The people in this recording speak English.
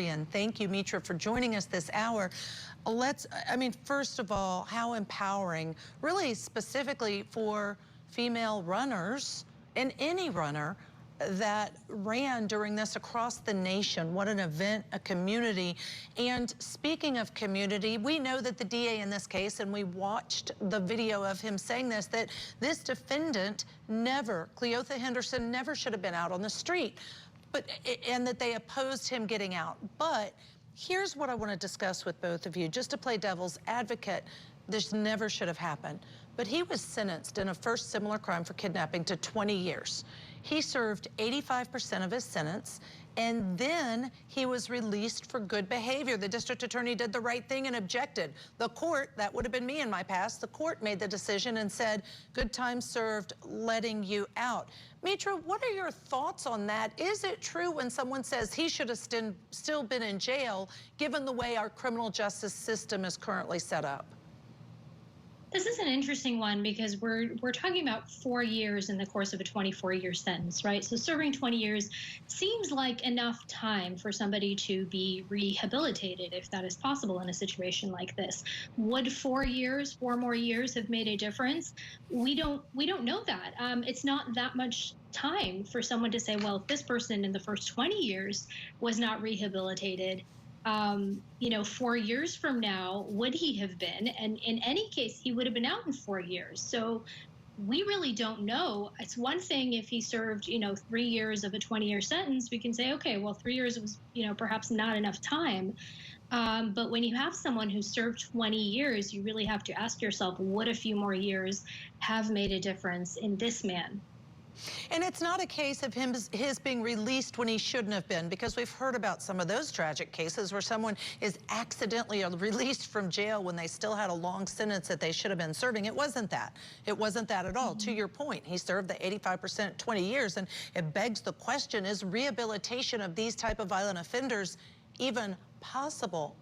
Thank you, Mitra, for joining us this hour. First of all, how empowering, really specifically for female runners and any runner that ran during this across the nation. What an event, a community. And speaking of community, we know that the DA in this case, and we watched the video of him saying this, that this defendant never, Cleotha Henderson, never should have been out on the street. And that they opposed him getting out. But here's what I want to discuss with both of you, just to play devil's advocate. This never should have happened. But he was sentenced in a first similar crime for kidnapping to 20 years. He served 85% of his sentence, and then he was released for good behavior. The district attorney did the right thing and objected. The court, that would have been me in my past, the court made the decision and said, good time served, letting you out. Mitra, what are your thoughts on that? Is it true when someone says he should have still been in jail, given the way our criminal justice system is currently set up? This is an interesting one because we're talking about 4 years in the course of a 24-year sentence, right? So serving 20 years seems like enough time for somebody to be rehabilitated, if that is possible in a situation like this. Would 4 more years have made a difference? We don't know that. It's not that much time for someone to say, well, if this person in the first 20 years was not rehabilitated, 4 years from now, would he have been? And in any case, he would have been out in 4 years. So we really don't know. It's one thing if he served, 3 years of a 20-year sentence, we can say, okay, well, 3 years was, perhaps not enough time. But when you have someone who served 20 years, you really have to ask yourself, would a few more years have made a difference in this man? And it's not a case of his being released when he shouldn't have been, because we've heard about some of those tragic cases where someone is accidentally released from jail when they still had a long sentence that they should have been serving. It wasn't that. It wasn't that at all. To your point, he served the 85%, 20 years, and it begs the question, is rehabilitation of these type of violent offenders even possible